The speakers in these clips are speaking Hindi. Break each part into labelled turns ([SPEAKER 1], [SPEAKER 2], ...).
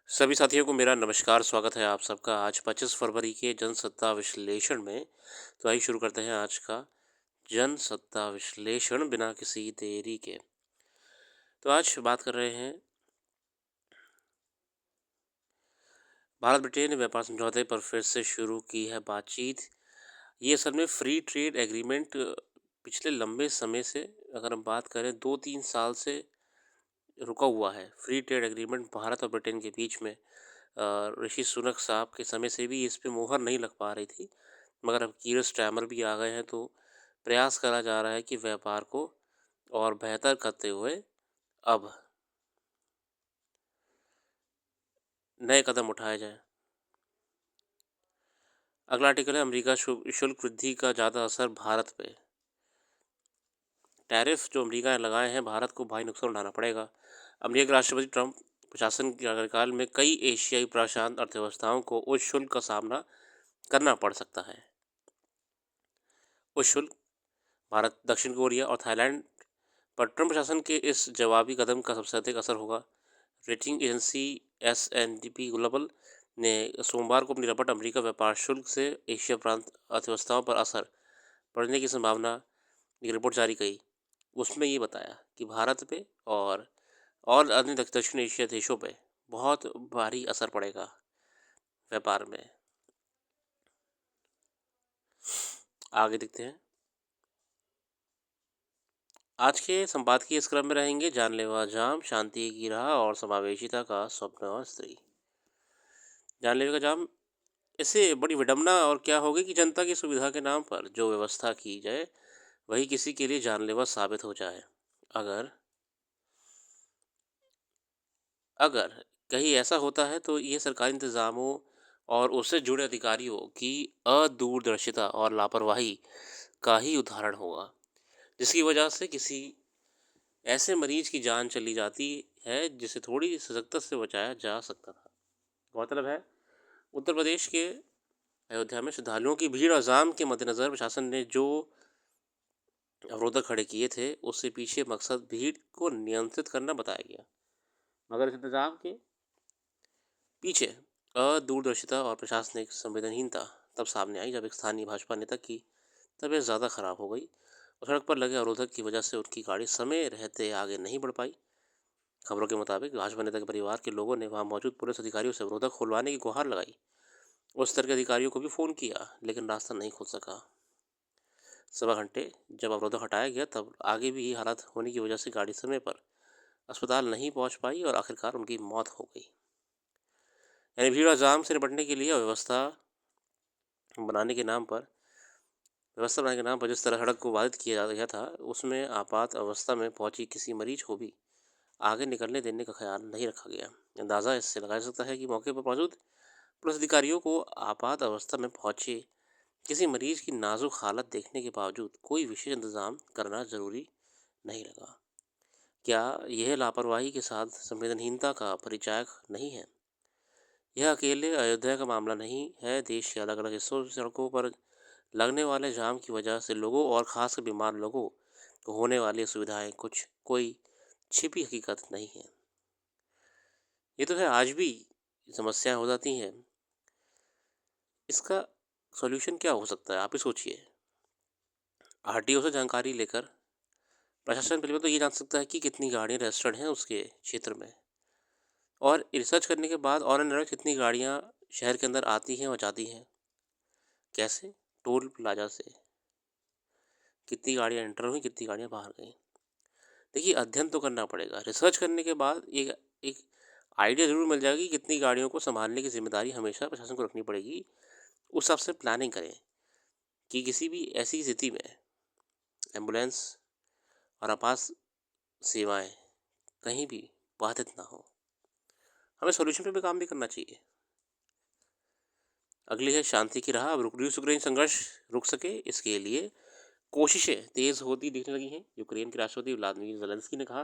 [SPEAKER 1] सभी साथियों को मेरा नमस्कार, स्वागत है आप सबका आज 25 फरवरी के जनसत्ता विश्लेषण में। तो आइए शुरू करते हैं आज का जनसत्ता विश्लेषण बिना किसी देरी के। तो आज बात कर रहे हैं भारत ब्रिटेन व्यापार समझौते पर फिर से शुरू की है बातचीत। ये असल में फ्री ट्रेड एग्रीमेंट पिछले लंबे समय से, अगर हम बात करें 2-3 साल से रुका हुआ है। फ्री ट्रेड एग्रीमेंट भारत और ब्रिटेन के बीच में ऋषि सुनक साहब के समय से भी इस पे मुहर नहीं लग पा रही थी, मगर अब कीर स्टैमर भी आ गए हैं, तो प्रयास करा जा रहा है कि व्यापार को और बेहतर करते हुए अब नए कदम उठाए जाएं। अगला आर्टिकल है अमेरिका शुल्क वृद्धि का ज़्यादा असर भारत पे। टैरिफ जो अमेरिका ने लगाए हैं, भारत को भारी नुकसान उठाना पड़ेगा। अमेरिकी राष्ट्रपति ट्रंप प्रशासन के कार्यकाल में कई एशियाई प्रशांत अर्थव्यवस्थाओं को उच्च शुल्क का सामना करना पड़ सकता है। उच्च शुल्क भारत, दक्षिण कोरिया और थाईलैंड पर ट्रंप प्रशासन के इस जवाबी कदम का सबसे अधिक असर होगा। रेटिंग एजेंसी S&P ग्लोबल ने सोमवार को अपनी रिपोर्ट अमेरिका व्यापार शुल्क से एशिया प्रांत अर्थव्यवस्थाओं पर असर पड़ने की संभावना एक रिपोर्ट जारी की। उसमें ये बताया कि भारत पे और अन्य दक्षिण एशिया देशों पे बहुत भारी असर पड़ेगा व्यापार में। आगे देखते हैं। आज के संपादकीय इस क्रम में रहेंगे जानलेवा जाम, शांति की राह और समावेशिता का स्वप्न और स्त्री। जानलेवा का जाम, इससे बड़ी विडंबना और क्या होगी कि जनता की सुविधा के नाम पर जो व्यवस्था की जाए वही किसी के लिए जानलेवा साबित हो जाए। अगर अगर कहीं ऐसा होता है तो ये सरकारी इंतज़ामों और उससे जुड़े अधिकारियों की अदूरदर्शिता और लापरवाही का ही उदाहरण होगा, जिसकी वजह से किसी ऐसे मरीज की जान चली जाती है जिसे थोड़ी सजगता से बचाया जा सकता था। गौरतलब है, उत्तर प्रदेश के अयोध्या में श्रद्धालुओं की भीड़ और जाम के मद्देनज़र प्रशासन ने जो अवरोधक खड़े किए थे, उससे पीछे मकसद भीड़ को नियंत्रित करना बताया गया। मगर इस इंतजाम के पीछे अदूरदर्शिता और प्रशासनिक संवेदनहीनता तब सामने आई जब एक स्थानीय भाजपा नेता की तबीयत ज़्यादा खराब हो गई और सड़क पर लगे अवरोधक की वजह से उनकी गाड़ी समय रहते आगे नहीं बढ़ पाई। खबरों के मुताबिक भाजपा नेता के परिवार के लोगों ने वहां मौजूद पुलिस अधिकारियों से अवरोधक खुलवाने की गुहार लगाई। उस स्तर के अधिकारियों को भी फ़ोन किया, लेकिन रास्ता नहीं खुल सका। सवा घंटे जब अवरोधक हटाया गया, तब आगे भी हालात होने की वजह से गाड़ी समय पर अस्पताल नहीं पहुंच पाई और आखिरकार उनकी मौत हो गई। यानी भीड़ और जाम से निपटने के लिए बनाने के नाम पर व्यवस्था बनाने के नाम पर जिस तरह सड़क को बाधित किया जा गया था, उसमें आपात अवस्था में पहुंची किसी मरीज को भी आगे निकलने देने का ख्याल नहीं रखा गया। अंदाज़ा इससे लगाया जा सकता है कि मौके पर मौजूद पुलिस अधिकारियों को आपात अवस्था में पहुंचे किसी मरीज की नाजुक हालत देखने के बावजूद कोई विशेष इंतजाम करना जरूरी नहीं लगा। क्या यह लापरवाही के साथ संवेदनहीनता का परिचायक नहीं है? यह अकेले अयोध्या का मामला नहीं है। देश के अलग अलग हिस्सों में सड़कों पर लगने वाले जाम की वजह से लोगों और खासकर बीमार लोगों को होने वाली असुविधाएं कुछ कोई छिपी हकीकत नहीं है। ये तो है, आज भी समस्याएं हो जाती हैं। इसका सॉल्यूशन क्या हो सकता है, आप ही सोचिए। आरटीओ से जानकारी लेकर प्रशासन पहले तो ये जान सकता है कि कितनी गाड़ियाँ रजिस्टर्ड हैं उसके क्षेत्र में, और रिसर्च करने के बाद ऑन एन एवरेज कितनी गाड़ियाँ शहर के अंदर आती हैं और जाती हैं। कैसे? टोल प्लाजा से कितनी गाड़ियाँ एंटर हुई, कितनी गाड़ियाँ बाहर गई। देखिए, अध्ययन तो करना पड़ेगा। रिसर्च करने के बाद एक आइडिया ज़रूर मिल जाएगी कि कितनी गाड़ियों को संभालने की जिम्मेदारी हमेशा प्रशासन को रखनी पड़ेगी। उस हिसाब से प्लानिंग करें कि किसी भी ऐसी स्थिति में एम्बुलेंस और आपात सेवाएं कहीं भी बाधित ना हो। हमें सॉल्यूशन पे भी काम भी करना चाहिए। अगली है शांति की राह। अब रूस यूक्रेन संघर्ष रुक सके, इसके लिए कोशिशें तेज होती दिखने लगी हैं। यूक्रेन के राष्ट्रपति व्लादिमीर ज़ेलेंस्की ने कहा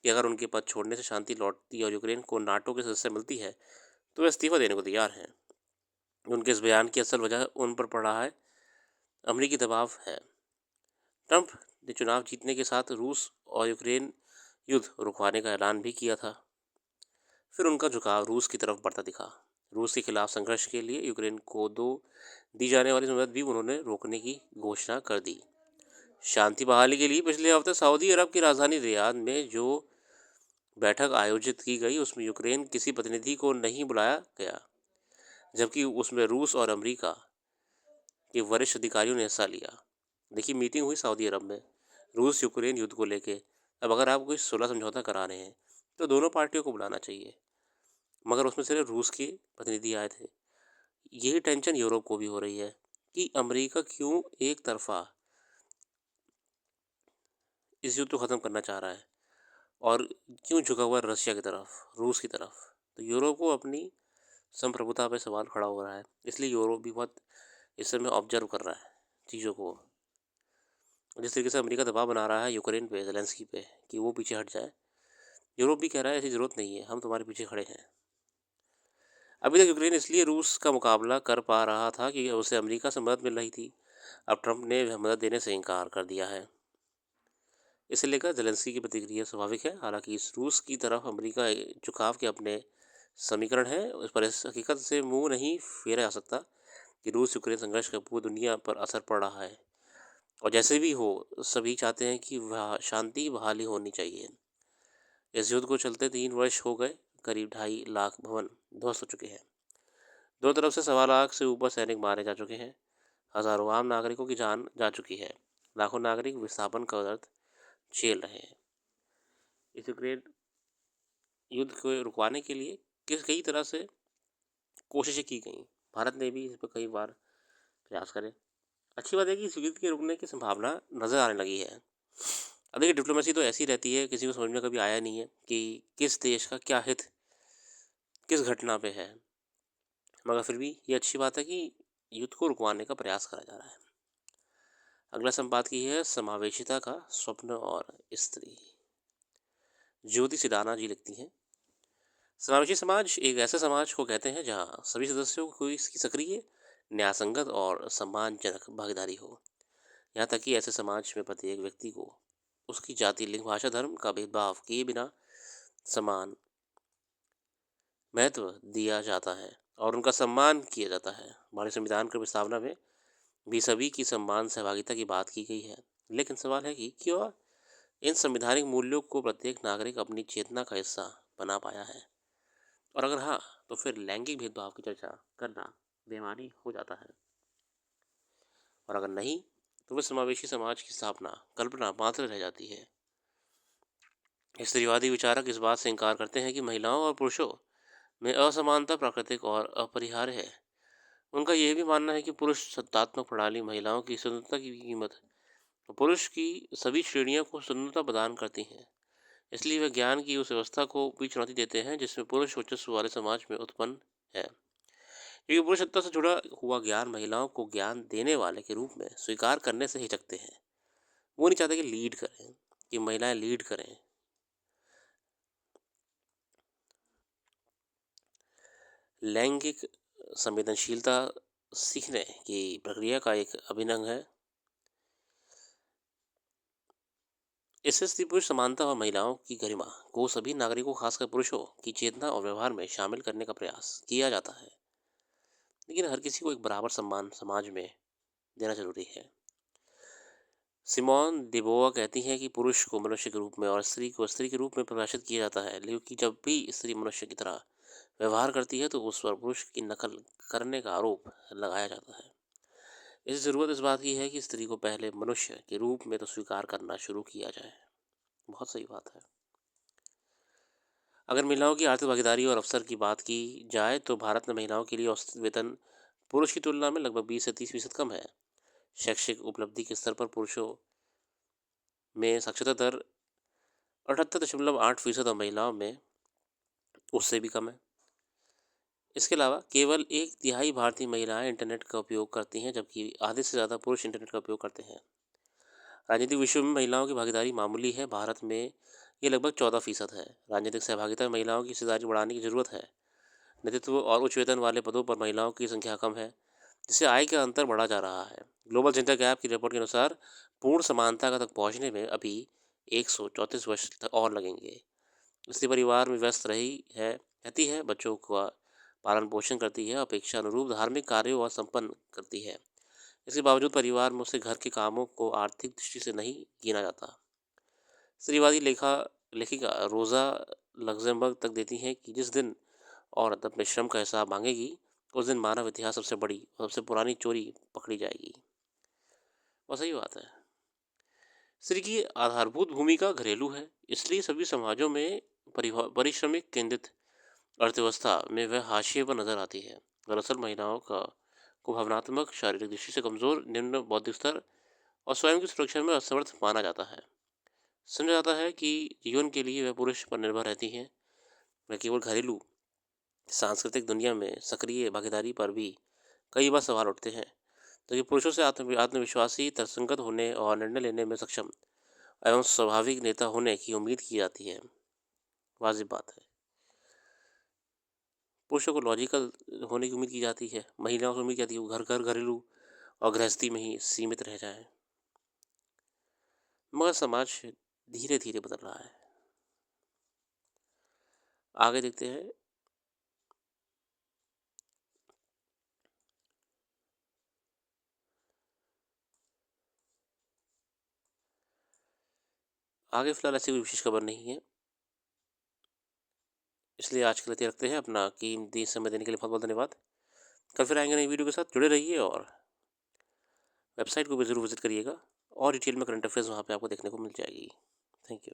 [SPEAKER 1] कि अगर उनके पद छोड़ने से शांति लौटती और यूक्रेन को नाटो के सदस्य मिलती है तो वे इस्तीफा देने को तैयार हैं। उनके इस बयान की असल वजह उन पर पड़ रहा है अमरीकी दबाव है। ट्रंप ने चुनाव जीतने के साथ रूस और यूक्रेन युद्ध रुकवाने का ऐलान भी किया था। फिर उनका झुकाव रूस की तरफ बढ़ता दिखा। रूस के खिलाफ संघर्ष के लिए यूक्रेन को दी जाने वाली मदद भी उन्होंने रोकने की घोषणा कर दी। शांति बहाली के लिए पिछले हफ्ते सऊदी अरब की राजधानी रियाद में जो बैठक आयोजित की गई उसमें यूक्रेन किसी प्रतिनिधि को नहीं बुलाया गया, जबकि उसमें रूस और अमेरिका के वरिष्ठ अधिकारियों ने हिस्सा लिया। देखिए, मीटिंग हुई सऊदी अरब में रूस यूक्रेन युद्ध को लेके। अब अगर आप कोई सुलह समझौता करा रहे हैं तो दोनों पार्टियों को बुलाना चाहिए, मगर उसमें सिर्फ रूस के प्रतिनिधि आए थे। यही टेंशन यूरोप को भी हो रही है कि अमेरिका क्यों एक तरफा इस युद्ध को ख़त्म करना चाह रहा है और क्यों झुका हुआ है रशिया की तरफ, रूस की तरफ। तो यूरोप को अपनी संप्रभुता पे सवाल खड़ा हो रहा है, इसलिए यूरोप भी बहुत इस समय ऑब्जर्व कर रहा है चीज़ों को। जिस तरीके से अमेरिका दबाव बना रहा है यूक्रेन पे, ज़ेलेंस्की पे, कि वो पीछे हट जाए, यूरोप भी कह रहा है ऐसी ज़रूरत नहीं है, हम तुम्हारे पीछे खड़े हैं। अभी तक यूक्रेन इसलिए रूस का मुकाबला कर पा रहा था कि उसे अमेरिका से मदद मिल रही थी। अब ट्रंप ने मदद देने से इनकार कर दिया है। इसे लेकर ज़ेलेंस्की की प्रतिक्रिया स्वाभाविक है। हालांकि इस रूस की तरफ अमेरिका झुकाव के अपने समीकरण है, उस पर इस हकीकत से मुंह नहीं फेरा जा सकता कि रूस यूक्रेन संघर्ष का पूरी दुनिया पर असर पड़ रहा है। और जैसे भी हो, सभी चाहते हैं कि वह शांति बहाली होनी चाहिए। इस युद्ध को चलते 3 वर्ष हो गए, करीब 2.5 लाख भवन ध्वस्त हो चुके हैं। दोनों तरफ से 1.25 लाख से ऊपर सैनिक मारे जा चुके हैं। हजारों आम नागरिकों की जान जा चुकी है। लाखों नागरिक विस्थापन का दर्द झेल रहे हैं। इस यूक्रेन युद्ध को रुकवाने के लिए कई तरह से कोशिशें की गई। भारत ने भी इस पर कई बार प्रयास करे। अच्छी बात है कि इस युद्ध के रुकने की संभावना नज़र आने लगी है। अब देखिए, डिप्लोमेसी तो ऐसी रहती है, किसी को समझ में कभी आया नहीं है कि किस देश का क्या हित किस घटना पे है, मगर फिर भी ये अच्छी बात है कि युद्ध को रुकवाने का प्रयास करा जा रहा है। अगला संपादकीय है समावेशिता का स्वप्न और स्त्री। ज्योति सिडाना जी लिखती हैं, समावेशी समाज एक ऐसे समाज को कहते हैं जहाँ सभी सदस्यों को इसकी सक्रिय, न्यायसंगत और सम्मानजनक भागीदारी हो। यहाँ तक कि ऐसे समाज में प्रत्येक व्यक्ति को उसकी जाति, लिंग, भाषा, धर्म का भेदभाव किए बिना समान महत्व दिया जाता है और उनका सम्मान किया जाता है। हमारे संविधान की प्रस्तावना में भी सभी की सम्मान सहभागिता की बात की गई है। लेकिन सवाल है कि क्यों इन संवैधानिक मूल्यों को प्रत्येक नागरिक अपनी चेतना का हिस्सा बना पाया है, और अगर हाँ, तो फिर लैंगिक भेदभाव की चर्चा करना बेमानी हो जाता है, और अगर नहीं तो वह समावेशी समाज की स्थापना कल्पना मात्र रह जाती है। स्त्रीवादी विचारक इस बात से इनकार करते हैं कि महिलाओं और पुरुषों में असमानता प्राकृतिक और अपरिहार्य है। उनका यह भी मानना है कि पुरुष सत्तात्मक प्रणाली महिलाओं की स्वतंत्रता की कीमत पुरुष की सभी श्रेणियों को स्वतंत्रता प्रदान करती हैं। इसलिए वे ज्ञान की उस व्यवस्था को भी चुनौती देते हैं जिसमें पुरुष वर्चस्व वाले समाज में उत्पन्न है, क्योंकि पुरुष सत्ता से जुड़ा हुआ ज्ञान महिलाओं को ज्ञान देने वाले के रूप में स्वीकार करने से हिचकते हैं। वो नहीं चाहते कि लीड करें, कि महिलाएं लीड करें। लैंगिक संवेदनशीलता सीखने की प्रक्रिया का एक अभिन्न अंग है। इससे स्त्री पुरुष समानता और महिलाओं की गरिमा को सभी नागरिकों, खासकर पुरुषों की चेतना और व्यवहार में शामिल करने का प्रयास किया जाता है। लेकिन हर किसी को एक बराबर सम्मान समाज में देना जरूरी है। सिमोन डिबोवा कहती हैं कि पुरुष को मनुष्य के रूप में और स्त्री को स्त्री के रूप में परिभाषित किया जाता है, क्योंकि जब भी स्त्री मनुष्य की तरह व्यवहार करती है तो उस पर पुरुष की नकल करने का आरोप लगाया जाता है। इस ज़रूरत इस बात की है कि स्त्री को पहले मनुष्य के रूप में तो स्वीकार करना शुरू किया जाए। बहुत सही बात है। अगर महिलाओं की आर्थिक भागीदारी और अवसर की बात की जाए तो भारत में महिलाओं के लिए औसत वेतन पुरुष की तुलना में लगभग 20 से 30% कम है। शैक्षिक उपलब्धि के स्तर पर पुरुषों में साक्षरता दर 78.8% और महिलाओं में उससे भी कम है। इसके अलावा केवल 1/3 भारतीय महिलाएं इंटरनेट का उपयोग करती हैं, जबकि आधे से ज़्यादा पुरुष इंटरनेट का उपयोग करते हैं। राजनीतिक विषयों में महिलाओं की भागीदारी मामूली है। भारत में ये लगभग 14% है। राजनीतिक सहभागिता में महिलाओं की हिस्सेदारी बढ़ाने की ज़रूरत है। नेतृत्व और उच्च वेतन वाले पदों पर महिलाओं की संख्या कम है, जिससे आय का अंतर बढ़ा जा रहा है। ग्लोबल जेंडर गैप की रिपोर्ट के अनुसार पूर्ण समानता तक पहुंचने में अभी 134 वर्ष तक और लगेंगे। इसलिए परिवार में व्यस्त रही है रहती है, बच्चों का पालन पोषण करती है, अपेक्षा अनुरूप धार्मिक कार्यों व संपन्न करती है। इसके बावजूद परिवार में उसे घर के कामों को आर्थिक दृष्टि से नहीं गिना जाता। स्त्रीवादी लेखिका रोजा लग्जमबर्ग तक देती हैं कि जिस दिन औरत अपने श्रम का हिसाब मांगेगी, उस दिन मानव इतिहास सबसे बड़ी और सबसे पुरानी चोरी पकड़ी जाएगी। और सही बात है। स्त्री की आधारभूत भूमिका घरेलू है, इसलिए सभी समाजों में परिश्रमिक केंद्रित अर्थव्यवस्था में वह हाशिए पर नजर आती है। दरअसल महिलाओं का को भावनात्मक, शारीरिक दृष्टि से कमजोर, निम्न बौद्धिक स्तर और स्वयं की सुरक्षा में असमर्थ माना जाता है। समझा जाता है कि जीवन के लिए वह पुरुष पर निर्भर रहती हैं। वह केवल घरेलू सांस्कृतिक दुनिया में सक्रिय भागीदारी पर भी कई बार सवाल उठते हैं, तो पुरुषों से आत्मविश्वासी, तर्कसंगत होने और निर्णय लेने में सक्षम एवं स्वाभाविक नेता होने की उम्मीद की जाती है। वाजिब बात है। पुरुषों को लॉजिकल होने की उम्मीद की जाती है, महिलाओं से उम्मीद की जाती है वो घर घरेलू और गृहस्थी में ही सीमित रह जाए। मगर समाज धीरे धीरे बदल रहा है। आगे देखते हैं। आगे फिलहाल ऐसी कोई विशेष खबर नहीं है, इसलिए आज के लिए रखते हैं। अपना कीमती समय देने के लिए बहुत बहुत धन्यवाद। कल फिर आएंगे नई वीडियो के साथ, जुड़े रहिए और वेबसाइट को भी ज़रूर विजिट करिएगा और डिटेल में करंट अफेयर्स वहाँ पे आपको देखने को मिल जाएगी। Thank you.